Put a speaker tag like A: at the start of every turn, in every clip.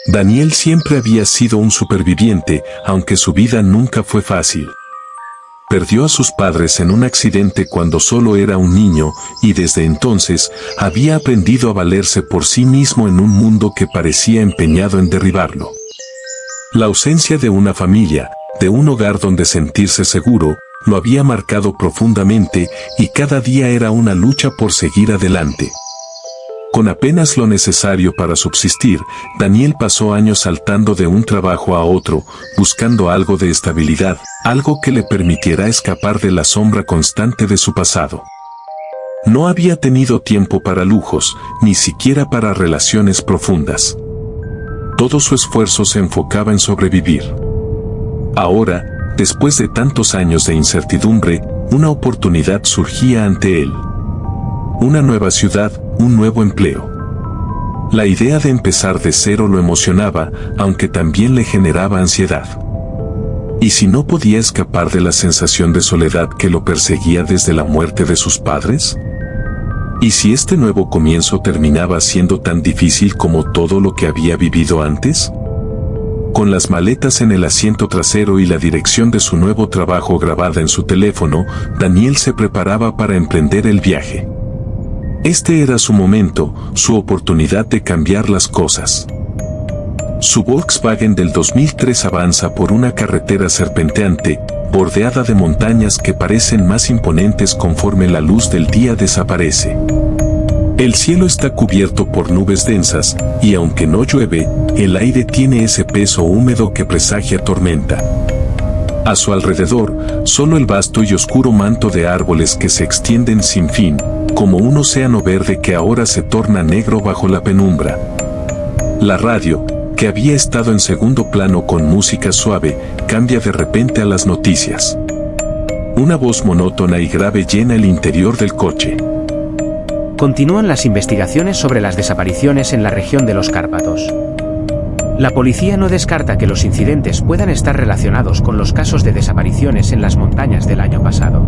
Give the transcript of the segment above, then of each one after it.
A: Daniel siempre había sido un superviviente, aunque su vida nunca fue fácil. Perdió a sus padres en un accidente cuando solo era un niño, y desde entonces había aprendido a valerse por sí mismo en un mundo que parecía empeñado en derribarlo. La ausencia de una familia, de un hogar donde sentirse seguro, lo había marcado profundamente, y cada día era una lucha por seguir adelante. Con apenas lo necesario para subsistir, Daniel pasó años saltando de un trabajo a otro, buscando algo de estabilidad, algo que le permitiera escapar de la sombra constante de su pasado. No había tenido tiempo para lujos, ni siquiera para relaciones profundas. Todo su esfuerzo se enfocaba en sobrevivir. Ahora, después de tantos años de incertidumbre, una oportunidad surgía ante él. Una nueva ciudad, un nuevo empleo. La idea de empezar de cero lo emocionaba, aunque también le generaba ansiedad. ¿Y si no podía escapar de la sensación de soledad que lo perseguía desde la muerte de sus padres? ¿Y si este nuevo comienzo terminaba siendo tan difícil como todo lo que había vivido antes? Con las maletas en el asiento trasero y la dirección de su nuevo trabajo grabada en su teléfono, Daniel se preparaba para emprender el viaje. Este era su momento, su oportunidad de cambiar las cosas. Su Volkswagen del 2003 avanza por una carretera serpenteante, bordeada de montañas que parecen más imponentes conforme la luz del día desaparece. El cielo está cubierto por nubes densas, y aunque no llueve, el aire tiene ese peso húmedo que presagia tormenta. A su alrededor, solo el vasto y oscuro manto de árboles que se extienden sin fin, como un océano verde que ahora se torna negro bajo la penumbra. La radio, que había estado en segundo plano con música suave, cambia de repente a las noticias. Una voz monótona y grave llena el interior del coche.
B: Continúan las investigaciones sobre las desapariciones en la región de los Cárpatos. La policía no descarta que los incidentes puedan estar relacionados con los casos de desapariciones en las montañas del año pasado.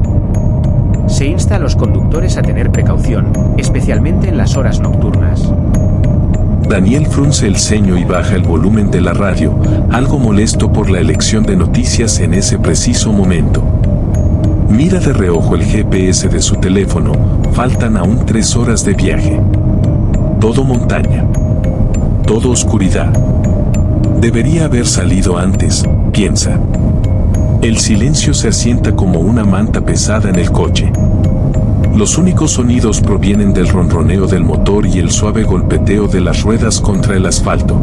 B: Se insta a los conductores a tener precaución, especialmente en las horas nocturnas.
A: Daniel frunce el ceño y baja el volumen de la radio, algo molesto por la elección de noticias en ese preciso momento. Mira de reojo el GPS de su teléfono, faltan aún 3 horas de viaje. Todo montaña. Todo oscuridad. Debería haber salido antes, piensa. El silencio se asienta como una manta pesada en el coche. Los únicos sonidos provienen del ronroneo del motor y el suave golpeteo de las ruedas contra el asfalto.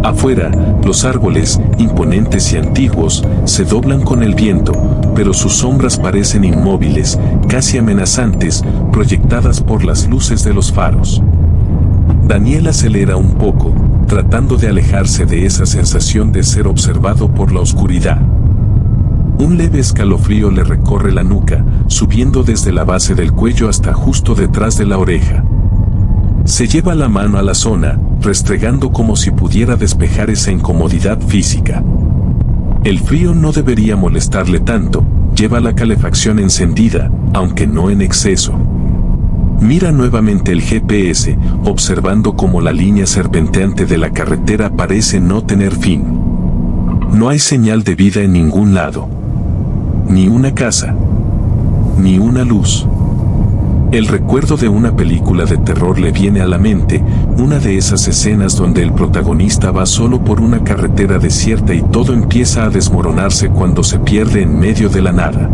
A: Afuera, los árboles, imponentes y antiguos, se doblan con el viento, pero sus sombras parecen inmóviles, casi amenazantes, proyectadas por las luces de los faros. Daniel acelera un poco, tratando de alejarse de esa sensación de ser observado por la oscuridad. Un leve escalofrío le recorre la nuca, subiendo desde la base del cuello hasta justo detrás de la oreja. Se lleva la mano a la zona, restregando como si pudiera despejar esa incomodidad física. El frío no debería molestarle tanto, lleva la calefacción encendida, aunque no en exceso. Mira nuevamente el GPS, observando cómo la línea serpenteante de la carretera parece no tener fin. No hay señal de vida en ningún lado. Ni una casa. Ni una luz. El recuerdo de una película de terror le viene a la mente, una de esas escenas donde el protagonista va solo por una carretera desierta y todo empieza a desmoronarse cuando se pierde en medio de la nada.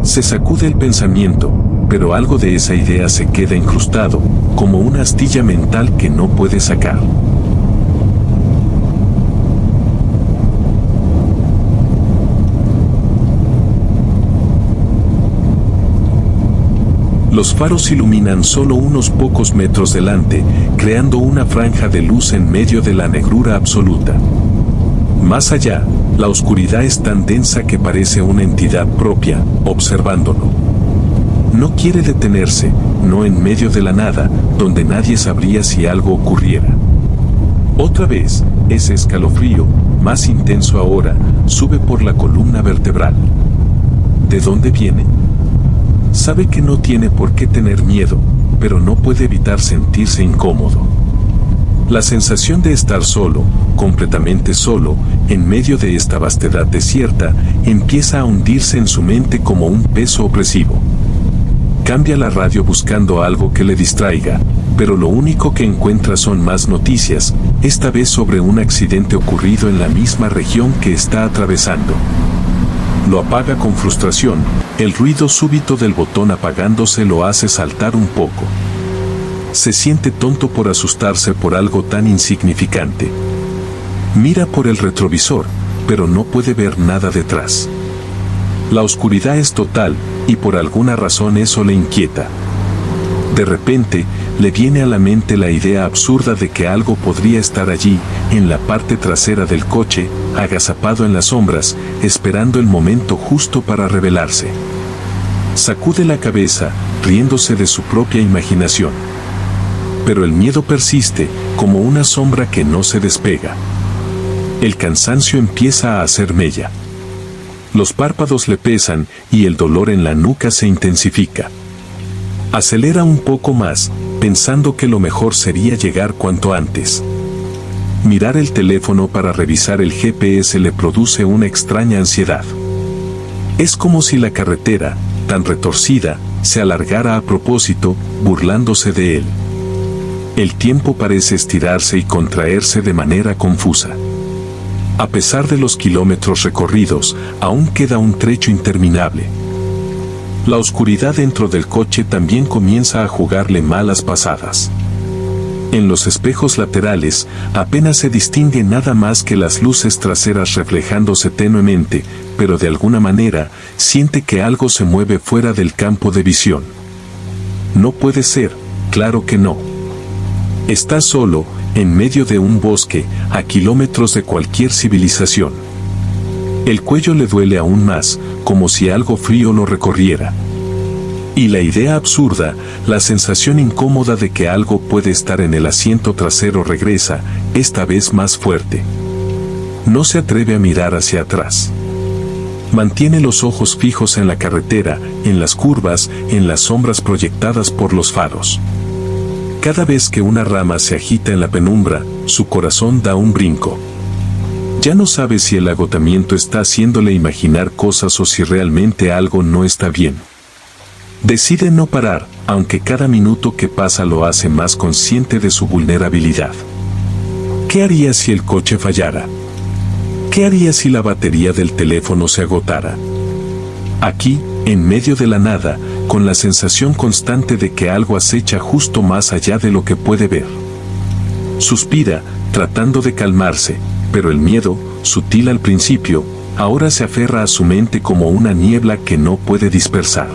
A: Se sacude el pensamiento, pero algo de esa idea se queda incrustado, como una astilla mental que no puede sacar. Los faros iluminan solo unos pocos metros delante, creando una franja de luz en medio de la negrura absoluta. Más allá, la oscuridad es tan densa que parece una entidad propia, observándolo. No quiere detenerse, no en medio de la nada, donde nadie sabría si algo ocurriera. Otra vez, ese escalofrío, más intenso ahora, sube por la columna vertebral. ¿De dónde viene? Sabe que no tiene por qué tener miedo, pero no puede evitar sentirse incómodo. La sensación de estar solo, completamente solo, en medio de esta vastedad desierta, empieza a hundirse en su mente como un peso opresivo. Cambia la radio buscando algo que le distraiga, pero lo único que encuentra son más noticias, esta vez sobre un accidente ocurrido en la misma región que está atravesando. Lo apaga con frustración, el ruido súbito del botón apagándose lo hace saltar un poco. Se siente tonto por asustarse por algo tan insignificante. Mira por el retrovisor, pero no puede ver nada detrás. La oscuridad es total, y por alguna razón eso le inquieta. De repente, le viene a la mente la idea absurda de que algo podría estar allí, en la parte trasera del coche, agazapado en las sombras, esperando el momento justo para revelarse. Sacude la cabeza, riéndose de su propia imaginación. Pero el miedo persiste, como una sombra que no se despega. El cansancio empieza a hacer mella. Los párpados le pesan y el dolor en la nuca se intensifica. Acelera un poco más, pensando que lo mejor sería llegar cuanto antes. Mirar el teléfono para revisar el GPS le produce una extraña ansiedad. Es como si la carretera, tan retorcida, se alargara a propósito, burlándose de él. El tiempo parece estirarse y contraerse de manera confusa. A pesar de los kilómetros recorridos, aún queda un trecho interminable. La oscuridad dentro del coche también comienza a jugarle malas pasadas. En los espejos laterales, apenas se distingue nada más que las luces traseras reflejándose tenuemente, pero de alguna manera, siente que algo se mueve fuera del campo de visión. No puede ser, claro que no. Está solo, en medio de un bosque, a kilómetros de cualquier civilización. El cuello le duele aún más, como si algo frío lo recorriera. Y la idea absurda, la sensación incómoda de que algo puede estar en el asiento trasero regresa, esta vez más fuerte. No se atreve a mirar hacia atrás. Mantiene los ojos fijos en la carretera, en las curvas, en las sombras proyectadas por los faros. Cada vez que una rama se agita en la penumbra, su corazón da un brinco. Ya no sabe si el agotamiento está haciéndole imaginar cosas o si realmente algo no está bien. Decide no parar, aunque cada minuto que pasa lo hace más consciente de su vulnerabilidad. ¿Qué haría si el coche fallara? ¿Qué haría si la batería del teléfono se agotara? Aquí, en medio de la nada, con la sensación constante de que algo acecha justo más allá de lo que puede ver. Suspira, tratando de calmarse, pero el miedo, sutil al principio, ahora se aferra a su mente como una niebla que no puede dispersar.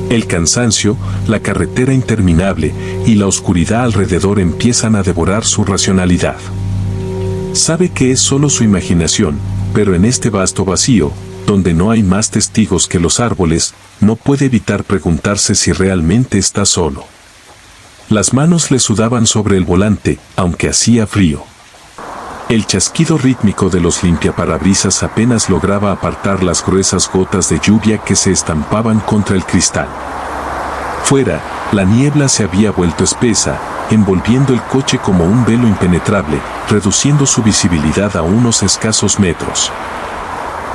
A: El cansancio, la carretera interminable y la oscuridad alrededor empiezan a devorar su racionalidad. Sabe que es solo su imaginación, pero en este vasto vacío, donde no hay más testigos que los árboles, no puede evitar preguntarse si realmente está solo. Las manos le sudaban sobre el volante, aunque hacía frío. El chasquido rítmico de los limpiaparabrisas apenas lograba apartar las gruesas gotas de lluvia que se estampaban contra el cristal. Fuera, la niebla se había vuelto espesa, envolviendo el coche como un velo impenetrable, reduciendo su visibilidad a unos escasos metros.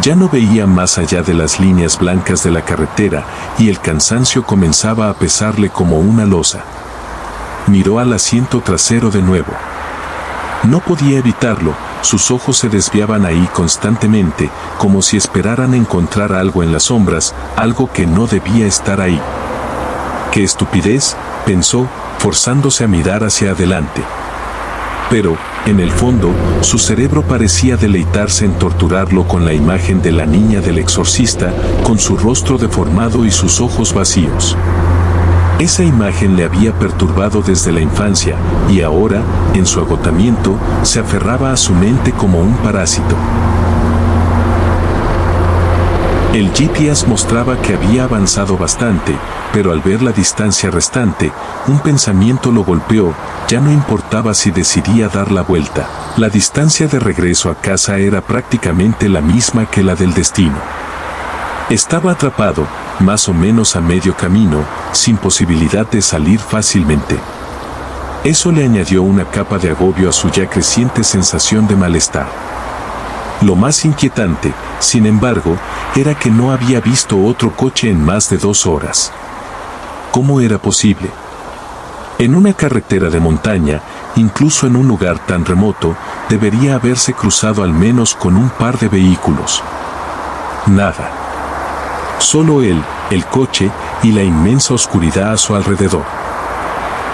A: Ya no veía más allá de las líneas blancas de la carretera, y el cansancio comenzaba a pesarle como una losa. Miró al asiento trasero de nuevo. No podía evitarlo, sus ojos se desviaban ahí constantemente, como si esperaran encontrar algo en las sombras, algo que no debía estar ahí. ¡Qué estupidez!, pensó, forzándose a mirar hacia adelante. Pero, en el fondo, su cerebro parecía deleitarse en torturarlo con la imagen de la niña del exorcista, con su rostro deformado y sus ojos vacíos. Esa imagen le había perturbado desde la infancia, y ahora, en su agotamiento, se aferraba a su mente como un parásito. El GPS mostraba que había avanzado bastante, pero al ver la distancia restante, un pensamiento lo golpeó, ya no importaba si decidía dar la vuelta. La distancia de regreso a casa era prácticamente la misma que la del destino. Estaba atrapado, más o menos a medio camino, sin posibilidad de salir fácilmente. Eso le añadió una capa de agobio a su ya creciente sensación de malestar. Lo más inquietante, sin embargo, era que no había visto otro coche en más de 2 horas. ¿Cómo era posible? En una carretera de montaña, incluso en un lugar tan remoto, debería haberse cruzado al menos con un par de vehículos. Nada. Solo él, el coche y la inmensa oscuridad a su alrededor.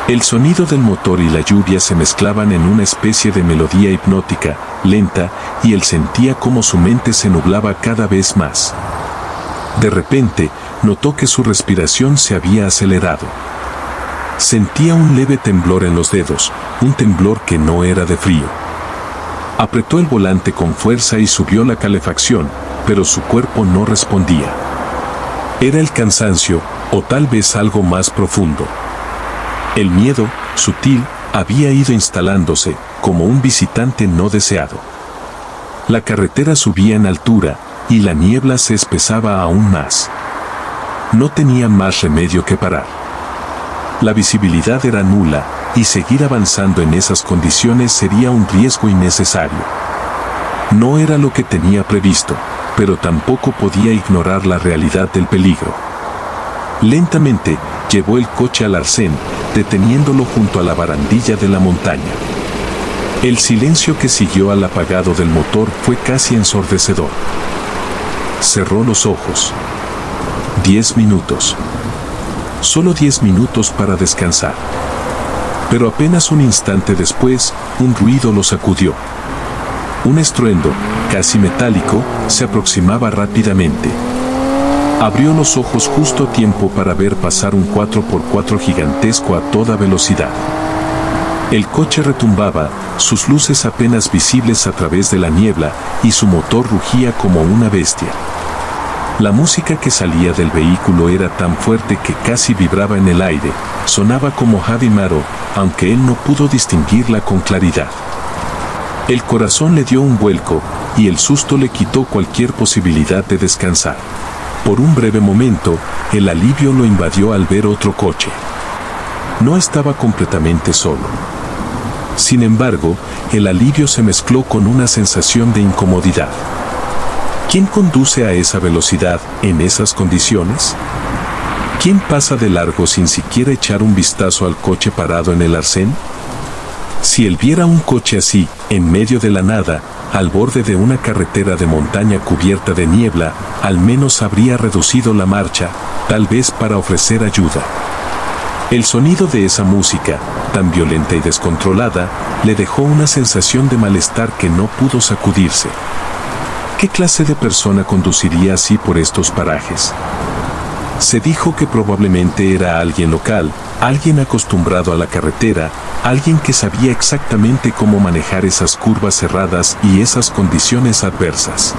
A: El sonido del motor y la lluvia se mezclaban en una especie de melodía hipnótica, lenta, y él sentía cómo su mente se nublaba cada vez más. De repente, notó que su respiración se había acelerado. Sentía un leve temblor en los dedos, un temblor que no era de frío. Apretó el volante con fuerza y subió la calefacción, pero su cuerpo no respondía. Era el cansancio, o tal vez algo más profundo. El miedo, sutil, había ido instalándose, como un visitante no deseado. La carretera subía en altura, y la niebla se espesaba aún más. No tenía más remedio que parar. La visibilidad era nula, y seguir avanzando en esas condiciones sería un riesgo innecesario. No era lo que tenía previsto, pero tampoco podía ignorar la realidad del peligro. Lentamente, llevó el coche al arcén, deteniéndolo junto a la barandilla de la montaña. El silencio que siguió al apagado del motor fue casi ensordecedor. Cerró los ojos. 10 minutos. Solo 10 minutos para descansar. Pero apenas un instante después, un ruido lo sacudió. Un estruendo, casi metálico, se aproximaba rápidamente. Abrió los ojos justo a tiempo para ver pasar un 4x4 gigantesco a toda velocidad. El coche retumbaba, sus luces apenas visibles a través de la niebla, y su motor rugía como una bestia. La música que salía del vehículo era tan fuerte que casi vibraba en el aire, sonaba como heavy metal, aunque él no pudo distinguirla con claridad. El corazón le dio un vuelco, y el susto le quitó cualquier posibilidad de descansar. Por un breve momento, el alivio lo invadió al ver otro coche. No estaba completamente solo. Sin embargo, el alivio se mezcló con una sensación de incomodidad. ¿Quién conduce a esa velocidad, en esas condiciones? ¿Quién pasa de largo sin siquiera echar un vistazo al coche parado en el arcén? Si él viera un coche así, en medio de la nada, al borde de una carretera de montaña cubierta de niebla, al menos habría reducido la marcha, tal vez para ofrecer ayuda. El sonido de esa música, tan violenta y descontrolada, le dejó una sensación de malestar que no pudo sacudirse. ¿Qué clase de persona conduciría así por estos parajes? Se dijo que probablemente era alguien local, alguien acostumbrado a la carretera, alguien que sabía exactamente cómo manejar esas curvas cerradas y esas condiciones adversas.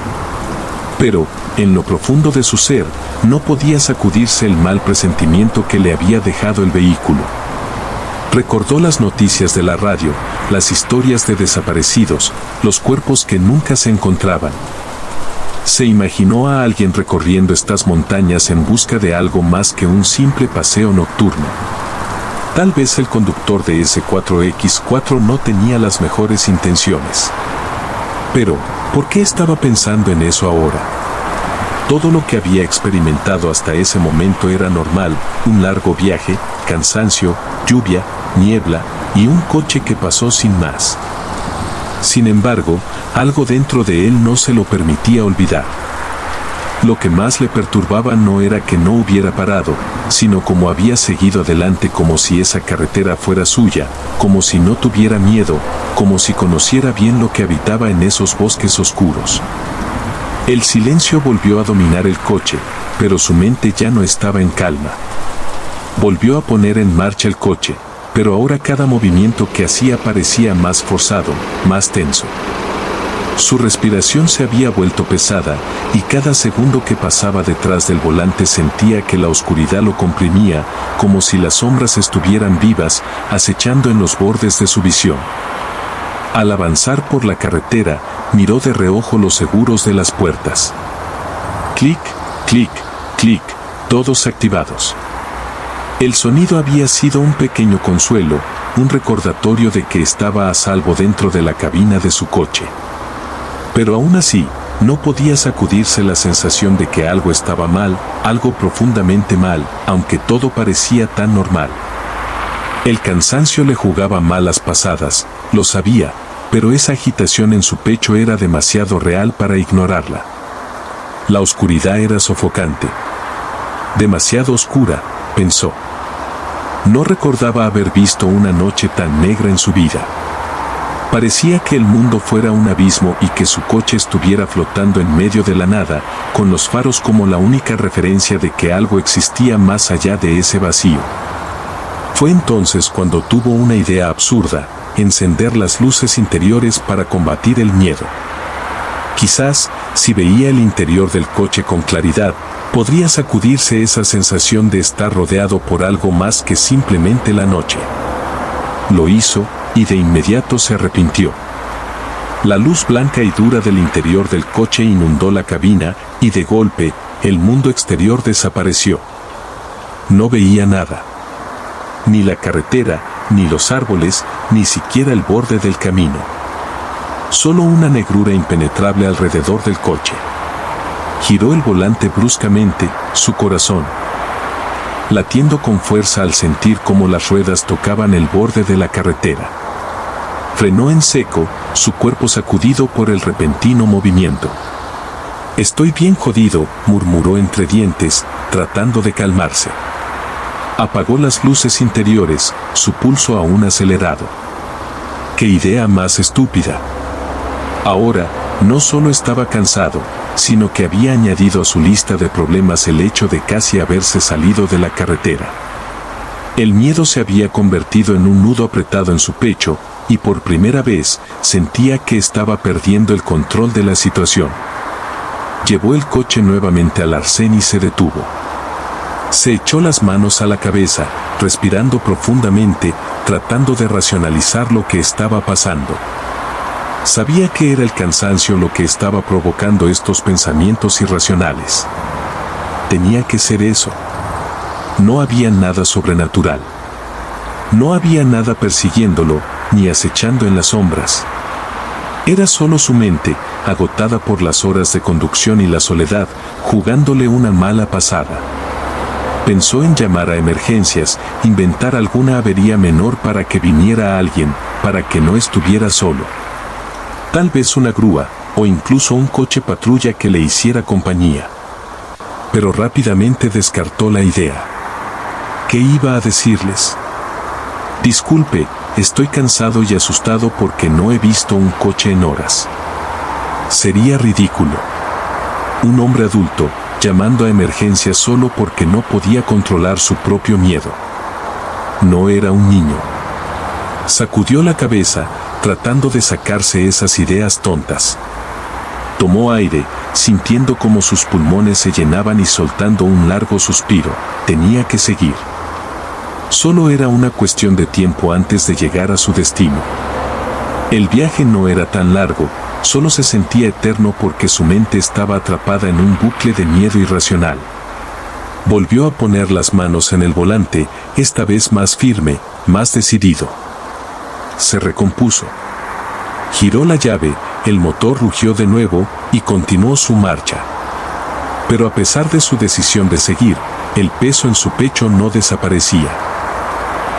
A: Pero, en lo profundo de su ser, no podía sacudirse el mal presentimiento que le había dejado el vehículo. Recordó las noticias de la radio, las historias de desaparecidos, los cuerpos que nunca se encontraban. Se imaginó a alguien recorriendo estas montañas en busca de algo más que un simple paseo nocturno. Tal vez el conductor de ese 4X4 no tenía las mejores intenciones. Pero, ¿por qué estaba pensando en eso ahora? Todo lo que había experimentado hasta ese momento era normal, un largo viaje, cansancio, lluvia, niebla, y un coche que pasó sin más. Sin embargo, algo dentro de él no se lo permitía olvidar. Lo que más le perturbaba no era que no hubiera parado, sino cómo había seguido adelante como si esa carretera fuera suya, como si no tuviera miedo, como si conociera bien lo que habitaba en esos bosques oscuros. El silencio volvió a dominar el coche, pero su mente ya no estaba en calma. Volvió a poner en marcha el coche, pero ahora cada movimiento que hacía parecía más forzado, más tenso. Su respiración se había vuelto pesada, y cada segundo que pasaba detrás del volante sentía que la oscuridad lo comprimía, como si las sombras estuvieran vivas, acechando en los bordes de su visión. Al avanzar por la carretera, miró de reojo los seguros de las puertas. Clic, clic, clic, todos activados. El sonido había sido un pequeño consuelo, un recordatorio de que estaba a salvo dentro de la cabina de su coche. Pero aún así, no podía sacudirse la sensación de que algo estaba mal, algo profundamente mal, aunque todo parecía tan normal. El cansancio le jugaba malas pasadas, lo sabía, pero esa agitación en su pecho era demasiado real para ignorarla. La oscuridad era sofocante. Demasiado oscura, pensó. No recordaba haber visto una noche tan negra en su vida. Parecía que el mundo fuera un abismo y que su coche estuviera flotando en medio de la nada, con los faros como la única referencia de que algo existía más allá de ese vacío. Fue entonces cuando tuvo una idea absurda: encender las luces interiores para combatir el miedo. Quizás, si veía el interior del coche con claridad, podría sacudirse esa sensación de estar rodeado por algo más que simplemente la noche. Lo hizo, y de inmediato se arrepintió. La luz blanca y dura del interior del coche inundó la cabina, y de golpe, el mundo exterior desapareció. No veía nada. Ni la carretera, ni los árboles, ni siquiera el borde del camino. Solo una negrura impenetrable alrededor del coche. Giró el volante bruscamente, su corazón latiendo con fuerza al sentir cómo las ruedas tocaban el borde de la carretera. Frenó en seco, su cuerpo sacudido por el repentino movimiento. «Estoy bien jodido», murmuró entre dientes, tratando de calmarse. Apagó las luces interiores, su pulso aún acelerado. ¡Qué idea más estúpida! Ahora, no solo estaba cansado, sino que había añadido a su lista de problemas el hecho de casi haberse salido de la carretera. El miedo se había convertido en un nudo apretado en su pecho, y por primera vez sentía que estaba perdiendo el control de la situación. Llevó el coche nuevamente al arcén y se detuvo. Se echó las manos a la cabeza, respirando profundamente, tratando de racionalizar lo que estaba pasando. Sabía que era el cansancio lo que estaba provocando estos pensamientos irracionales. Tenía que ser eso. No había nada sobrenatural. No había nada persiguiéndolo, ni acechando en las sombras. Era solo su mente, agotada por las horas de conducción y la soledad, jugándole una mala pasada. Pensó en llamar a emergencias, inventar alguna avería menor para que viniera alguien, para que no estuviera solo. Tal vez una grúa, o incluso un coche patrulla que le hiciera compañía. Pero rápidamente descartó la idea. ¿Qué iba a decirles? Disculpe, estoy cansado y asustado porque no he visto un coche en horas. Sería ridículo. Un hombre adulto, llamando a emergencias solo porque no podía controlar su propio miedo. No era un niño. Sacudió la cabeza, tratando de sacarse esas ideas tontas. Tomó aire, sintiendo cómo sus pulmones se llenaban y soltando un largo suspiro. Tenía que seguir. Solo era una cuestión de tiempo antes de llegar a su destino. El viaje no era tan largo, solo se sentía eterno porque su mente estaba atrapada en un bucle de miedo irracional. Volvió a poner las manos en el volante, esta vez más firme, más decidido. Se recompuso. Giró la llave, el motor rugió de nuevo, y continuó su marcha. Pero a pesar de su decisión de seguir, el peso en su pecho no desaparecía.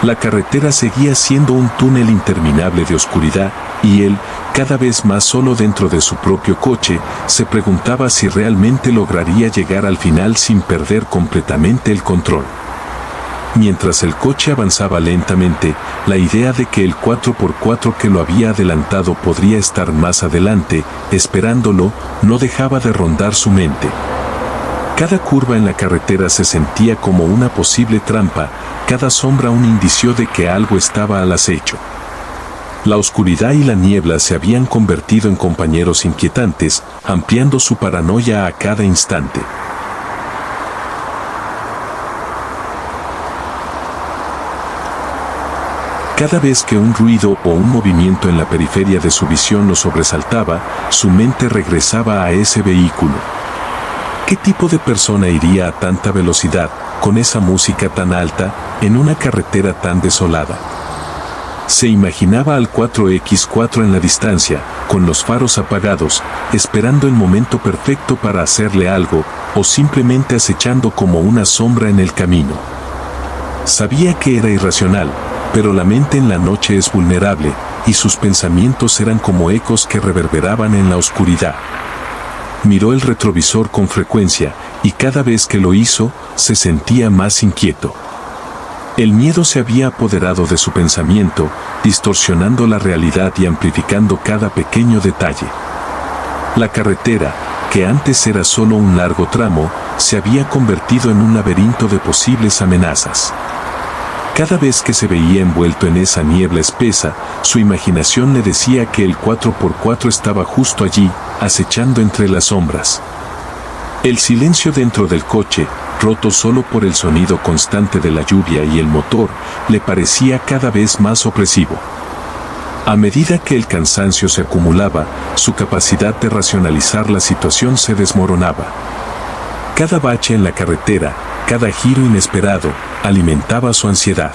A: La carretera seguía siendo un túnel interminable de oscuridad, y él, cada vez más solo dentro de su propio coche, se preguntaba si realmente lograría llegar al final sin perder completamente el control. Mientras el coche avanzaba lentamente, la idea de que el 4x4 que lo había adelantado podría estar más adelante, esperándolo, no dejaba de rondar su mente. Cada curva en la carretera se sentía como una posible trampa, cada sombra un indicio de que algo estaba al acecho. La oscuridad y la niebla se habían convertido en compañeros inquietantes, ampliando su paranoia a cada instante. Cada vez que un ruido o un movimiento en la periferia de su visión lo sobresaltaba, su mente regresaba a ese vehículo. ¿Qué tipo de persona iría a tanta velocidad, con esa música tan alta, en una carretera tan desolada? Se imaginaba al 4X4 en la distancia, con los faros apagados, esperando el momento perfecto para hacerle algo, o simplemente acechando como una sombra en el camino. Sabía que era irracional, pero la mente en la noche es vulnerable, y sus pensamientos eran como ecos que reverberaban en la oscuridad. Miró el retrovisor con frecuencia, y cada vez que lo hizo, se sentía más inquieto. El miedo se había apoderado de su pensamiento, distorsionando la realidad y amplificando cada pequeño detalle. La carretera, que antes era solo un largo tramo, se había convertido en un laberinto de posibles amenazas. Cada vez que se veía envuelto en esa niebla espesa, su imaginación le decía que el 4x4 estaba justo allí, acechando entre las sombras. El silencio dentro del coche, roto solo por el sonido constante de la lluvia y el motor, le parecía cada vez más opresivo. A medida que el cansancio se acumulaba, su capacidad de racionalizar la situación se desmoronaba. Cada bache en la carretera, cada giro inesperado, alimentaba su ansiedad.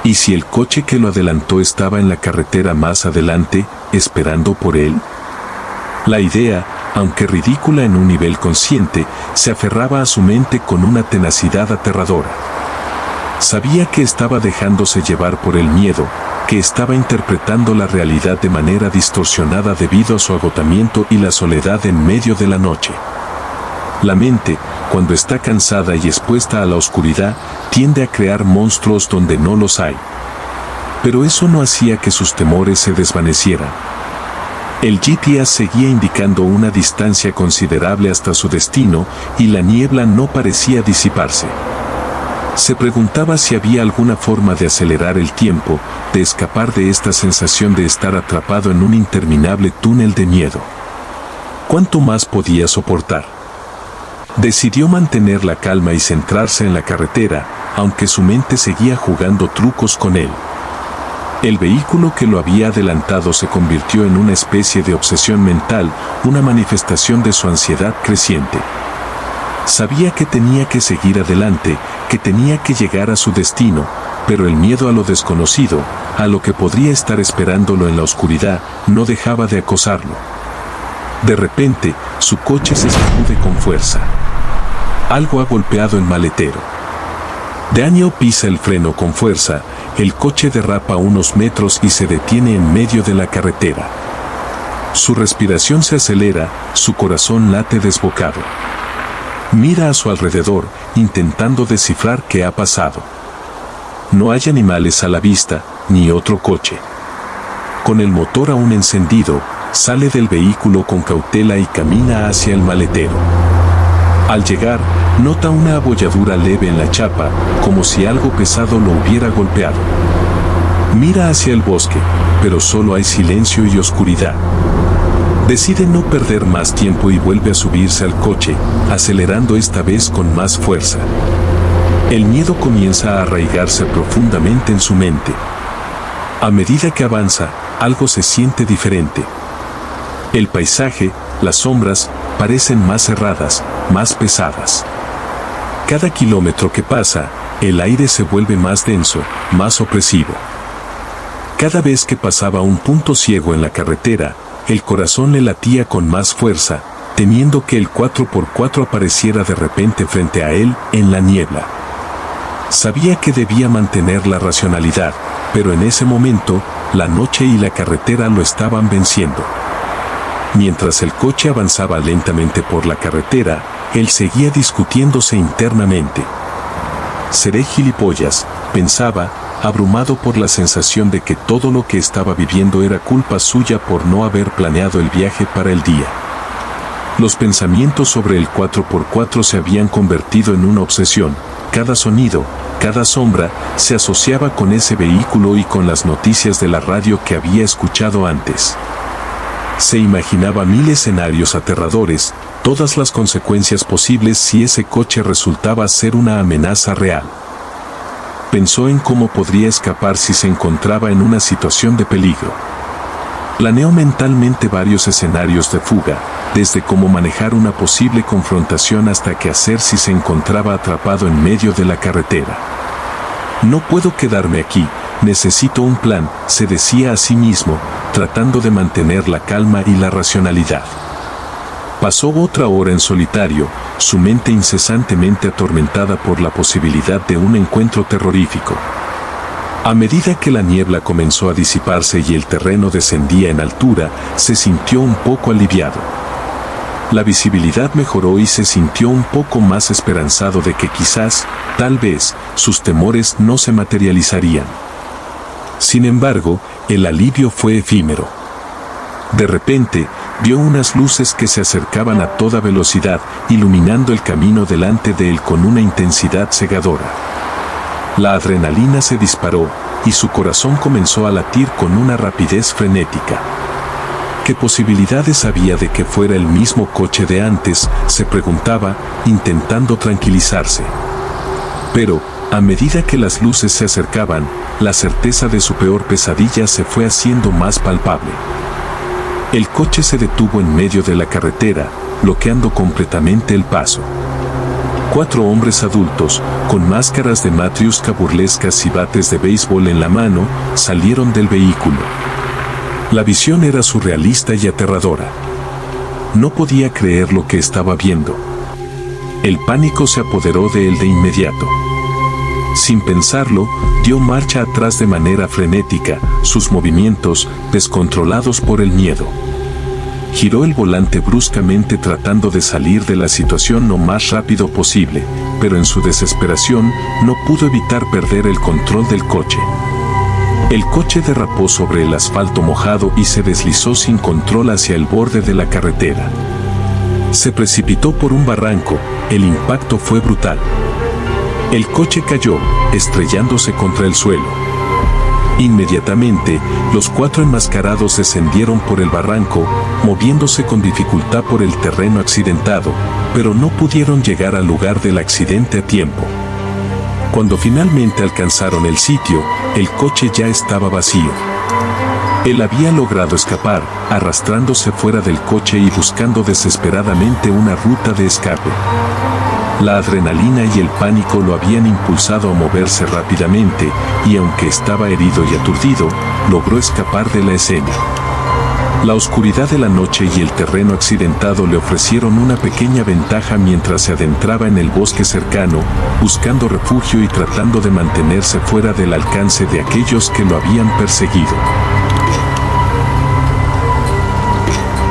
A: ¿Y si el coche que lo adelantó estaba en la carretera más adelante, esperando por él? La idea, aunque ridícula en un nivel consciente, se aferraba a su mente con una tenacidad aterradora. Sabía que estaba dejándose llevar por el miedo, que estaba interpretando la realidad de manera distorsionada debido a su agotamiento y la soledad en medio de la noche. La mente, cuando está cansada y expuesta a la oscuridad, tiende a crear monstruos donde no los hay. Pero eso no hacía que sus temores se desvanecieran. El GPS seguía indicando una distancia considerable hasta su destino y la niebla no parecía disiparse. Se preguntaba si había alguna forma de acelerar el tiempo, de escapar de esta sensación de estar atrapado en un interminable túnel de miedo. ¿Cuánto más podía soportar? Decidió mantener la calma y centrarse en la carretera, aunque su mente seguía jugando trucos con él. El vehículo que lo había adelantado se convirtió en una especie de obsesión mental, una manifestación de su ansiedad creciente. Sabía que tenía que seguir adelante, que tenía que llegar a su destino, pero el miedo a lo desconocido, a lo que podría estar esperándolo en la oscuridad, no dejaba de acosarlo. De repente, su coche se sacude con fuerza. Algo ha golpeado el maletero. Daniel pisa el freno con fuerza, el coche derrapa unos metros y se detiene en medio de la carretera. Su respiración se acelera, su corazón late desbocado. Mira a su alrededor, intentando descifrar qué ha pasado. No hay animales a la vista, ni otro coche. Con el motor aún encendido, sale del vehículo con cautela y camina hacia el maletero. Al llegar, nota una abolladura leve en la chapa, como si algo pesado lo hubiera golpeado. Mira hacia el bosque, pero solo hay silencio y oscuridad. Decide no perder más tiempo y vuelve a subirse al coche, acelerando esta vez con más fuerza. El miedo comienza a arraigarse profundamente en su mente. A medida que avanza, algo se siente diferente. El paisaje, las sombras, parecen más cerradas, más pesadas. Cada kilómetro que pasa, el aire se vuelve más denso, más opresivo. Cada vez que pasaba un punto ciego en la carretera, el corazón le latía con más fuerza, temiendo que el 4x4 apareciera de repente frente a él, en la niebla. Sabía que debía mantener la racionalidad, pero en ese momento, la noche y la carretera lo estaban venciendo. Mientras el coche avanzaba lentamente por la carretera, él seguía discutiéndose internamente. «Seré gilipollas», pensaba, abrumado por la sensación de que todo lo que estaba viviendo era culpa suya por no haber planeado el viaje para el día. Los pensamientos sobre el 4x4 se habían convertido en una obsesión. Cada sonido, cada sombra, se asociaba con ese vehículo y con las noticias de la radio que había escuchado antes. Se imaginaba mil escenarios aterradores, todas las consecuencias posibles si ese coche resultaba ser una amenaza real. Pensó en cómo podría escapar si se encontraba en una situación de peligro. Planeó mentalmente varios escenarios de fuga, desde cómo manejar una posible confrontación hasta qué hacer si se encontraba atrapado en medio de la carretera. «No puedo quedarme aquí», necesito un plan, se decía a sí mismo, tratando de mantener la calma y la racionalidad. Pasó otra hora en solitario, su mente incesantemente atormentada por la posibilidad de un encuentro terrorífico. A medida que la niebla comenzó a disiparse y el terreno descendía en altura, se sintió un poco aliviado. La visibilidad mejoró y se sintió un poco más esperanzado de que quizás, tal vez, sus temores no se materializarían. Sin embargo, el alivio fue efímero. De repente, vio unas luces que se acercaban a toda velocidad, iluminando el camino delante de él con una intensidad cegadora. La adrenalina se disparó, y su corazón comenzó a latir con una rapidez frenética. ¿Qué posibilidades había de que fuera el mismo coche de antes?, se preguntaba, intentando tranquilizarse. Pero, a medida que las luces se acercaban, la certeza de su peor pesadilla se fue haciendo más palpable. El coche se detuvo en medio de la carretera, bloqueando completamente el paso. 4 hombres adultos, con máscaras de matriuska burlescas y bates de béisbol en la mano, salieron del vehículo. La visión era surrealista y aterradora. No podía creer lo que estaba viendo. El pánico se apoderó de él de inmediato. Sin pensarlo, dio marcha atrás de manera frenética, sus movimientos descontrolados por el miedo. Giró el volante bruscamente tratando de salir de la situación lo más rápido posible, pero en su desesperación no pudo evitar perder el control del coche. El coche derrapó sobre el asfalto mojado y se deslizó sin control hacia el borde de la carretera. Se precipitó por un barranco, el impacto fue brutal. El coche cayó, estrellándose contra el suelo. Inmediatamente, los 4 enmascarados descendieron por el barranco, moviéndose con dificultad por el terreno accidentado, pero no pudieron llegar al lugar del accidente a tiempo. Cuando finalmente alcanzaron el sitio, el coche ya estaba vacío. Él había logrado escapar, arrastrándose fuera del coche y buscando desesperadamente una ruta de escape. La adrenalina y el pánico lo habían impulsado a moverse rápidamente, y aunque estaba herido y aturdido, logró escapar de la escena. La oscuridad de la noche y el terreno accidentado le ofrecieron una pequeña ventaja mientras se adentraba en el bosque cercano, buscando refugio y tratando de mantenerse fuera del alcance de aquellos que lo habían perseguido.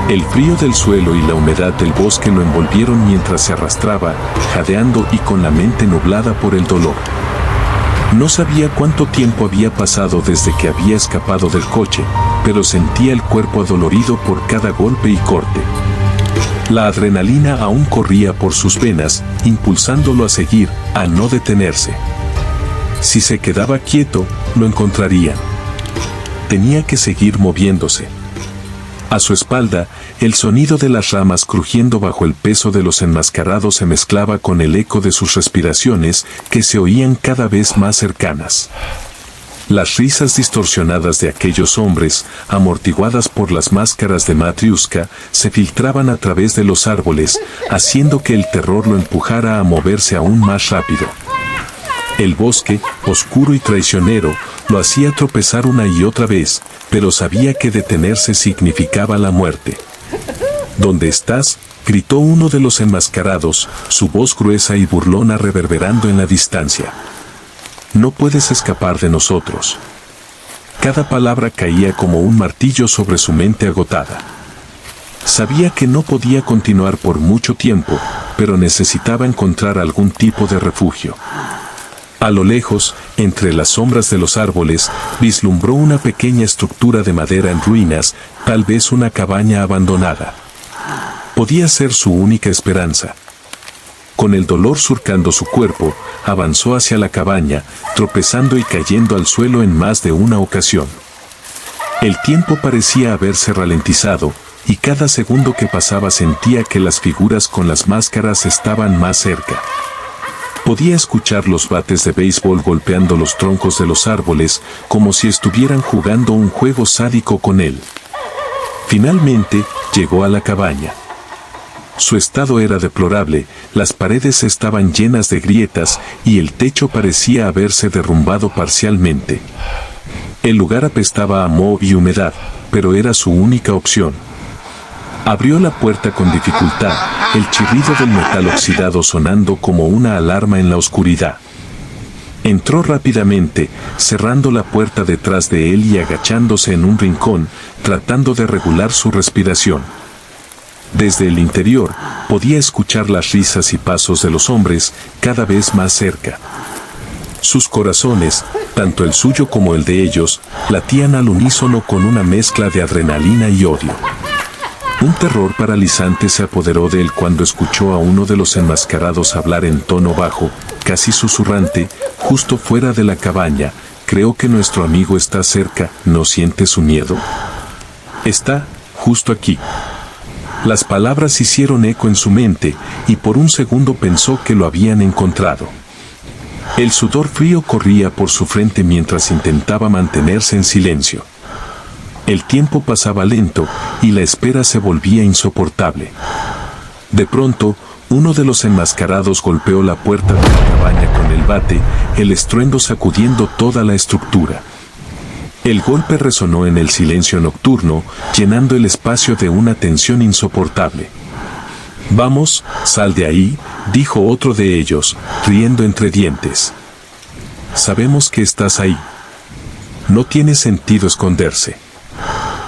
A: El frío del suelo y la humedad del bosque lo envolvieron mientras se arrastraba, jadeando y con la mente nublada por el dolor. No sabía cuánto tiempo había pasado desde que había escapado del coche, pero sentía el cuerpo adolorido por cada golpe y corte. La adrenalina aún corría por sus venas, impulsándolo a seguir, a no detenerse. Si se quedaba quieto, lo encontrarían. Tenía que seguir moviéndose. A su espalda, el sonido de las ramas crujiendo bajo el peso de los enmascarados se mezclaba con el eco de sus respiraciones, que se oían cada vez más cercanas. Las risas distorsionadas de aquellos hombres, amortiguadas por las máscaras de matriuska, se filtraban a través de los árboles, haciendo que el terror lo empujara a moverse aún más rápido. El bosque, oscuro y traicionero, lo hacía tropezar una y otra vez, pero sabía que detenerse significaba la muerte. ¿Dónde estás?, gritó uno de los enmascarados, su voz gruesa y burlona reverberando en la distancia. No puedes escapar de nosotros. Cada palabra caía como un martillo sobre su mente agotada. Sabía que no podía continuar por mucho tiempo, pero necesitaba encontrar algún tipo de refugio. A lo lejos, entre las sombras de los árboles, vislumbró una pequeña estructura de madera en ruinas, tal vez una cabaña abandonada. Podía ser su única esperanza. Con el dolor surcando su cuerpo, avanzó hacia la cabaña, tropezando y cayendo al suelo en más de una ocasión. El tiempo parecía haberse ralentizado, y cada segundo que pasaba sentía que las figuras con las máscaras estaban más cerca. Podía escuchar los bates de béisbol golpeando los troncos de los árboles, como si estuvieran jugando un juego sádico con él. Finalmente, llegó a la cabaña. Su estado era deplorable, las paredes estaban llenas de grietas y el techo parecía haberse derrumbado parcialmente. El lugar apestaba a moho y humedad, pero era su única opción. Abrió la puerta con dificultad, el chirrido del metal oxidado sonando como una alarma en la oscuridad. Entró rápidamente, cerrando la puerta detrás de él y agachándose en un rincón, tratando de regular su respiración. Desde el interior, podía escuchar las risas y pasos de los hombres, cada vez más cerca. Sus corazones, tanto el suyo como el de ellos, latían al unísono con una mezcla de adrenalina y odio. Un terror paralizante se apoderó de él cuando escuchó a uno de los enmascarados hablar en tono bajo, casi susurrante, justo fuera de la cabaña. Creo que nuestro amigo está cerca, ¿no siente su miedo? Está, justo aquí. Las palabras hicieron eco en su mente, y por un segundo pensó que lo habían encontrado. El sudor frío corría por su frente mientras intentaba mantenerse en silencio. El tiempo pasaba lento, y la espera se volvía insoportable. De pronto, uno de los enmascarados golpeó la puerta de la cabaña con el bate, el estruendo sacudiendo toda la estructura. El golpe resonó en el silencio nocturno, llenando el espacio de una tensión insoportable. «Vamos, sal de ahí», dijo otro de ellos, riendo entre dientes. «Sabemos que estás ahí. No tiene sentido esconderse».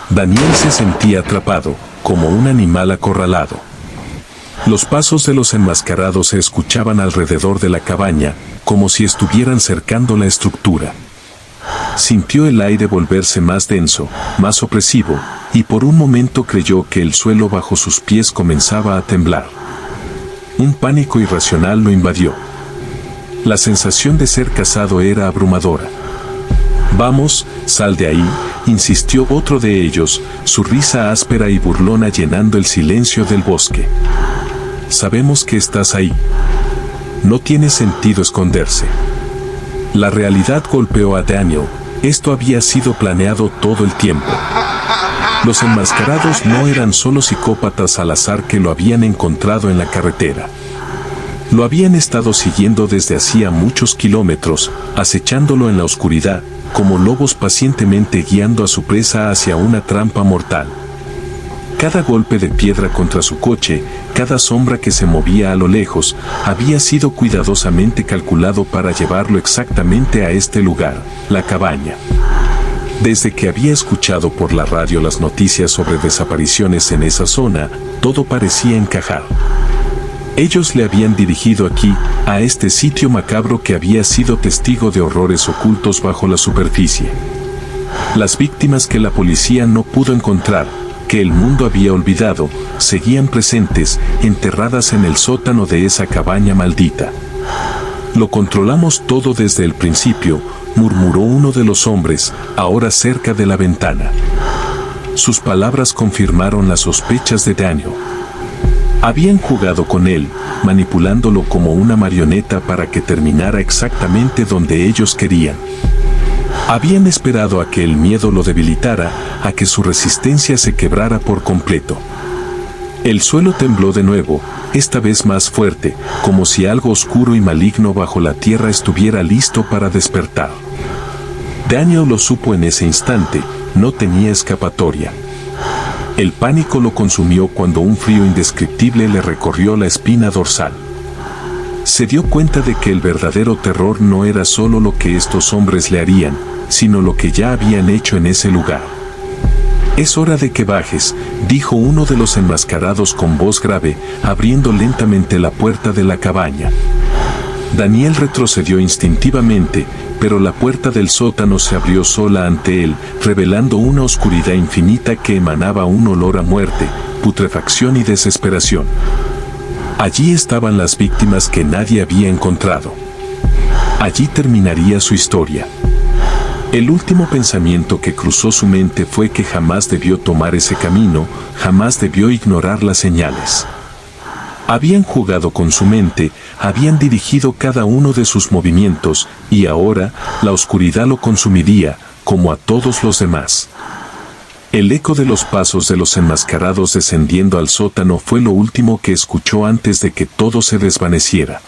A: Daniel se sentía atrapado, como un animal acorralado. Los pasos de los enmascarados se escuchaban alrededor de la cabaña, como si estuvieran cercando la estructura. Sintió el aire volverse más denso, más opresivo, y por un momento creyó que el suelo bajo sus pies comenzaba a temblar. Un pánico irracional lo invadió. La sensación de ser cazado era abrumadora. «Vamos, sal de ahí», insistió otro de ellos, su risa áspera y burlona llenando el silencio del bosque. «Sabemos que estás ahí. No tiene sentido esconderse». La realidad golpeó a Daniel. Esto había sido planeado todo el tiempo. Los enmascarados no eran solo psicópatas al azar que lo habían encontrado en la carretera. Lo habían estado siguiendo desde hacía muchos kilómetros, acechándolo en la oscuridad, como lobos pacientemente guiando a su presa hacia una trampa mortal. Cada golpe de piedra contra su coche, cada sombra que se movía a lo lejos, había sido cuidadosamente calculado para llevarlo exactamente a este lugar, la cabaña. Desde que había escuchado por la radio las noticias sobre desapariciones en esa zona, todo parecía encajar. Ellos le habían dirigido aquí, a este sitio macabro que había sido testigo de horrores ocultos bajo la superficie. Las víctimas que la policía no pudo encontrar, que el mundo había olvidado, seguían presentes, enterradas en el sótano de esa cabaña maldita. «Lo controlamos todo desde el principio», murmuró uno de los hombres, ahora cerca de la ventana. Sus palabras confirmaron las sospechas de Daniel. Habían jugado con él, manipulándolo como una marioneta para que terminara exactamente donde ellos querían. Habían esperado a que el miedo lo debilitara, a que su resistencia se quebrara por completo. El suelo tembló de nuevo, esta vez más fuerte, como si algo oscuro y maligno bajo la tierra estuviera listo para despertar. Daniel lo supo en ese instante, no tenía escapatoria. El pánico lo consumió cuando un frío indescriptible le recorrió la espina dorsal. Se dio cuenta de que el verdadero terror no era solo lo que estos hombres le harían, sino lo que ya habían hecho en ese lugar. «Es hora de que bajes», dijo uno de los enmascarados con voz grave, abriendo lentamente la puerta de la cabaña. Daniel retrocedió instintivamente, pero la puerta del sótano se abrió sola ante él, revelando una oscuridad infinita que emanaba un olor a muerte, putrefacción y desesperación. Allí estaban las víctimas que nadie había encontrado. Allí terminaría su historia. El último pensamiento que cruzó su mente fue que jamás debió tomar ese camino, jamás debió ignorar las señales. Habían jugado con su mente, habían dirigido cada uno de sus movimientos, y ahora, la oscuridad lo consumiría, como a todos los demás. El eco de los pasos de los enmascarados descendiendo al sótano fue lo último que escuchó antes de que todo se desvaneciera.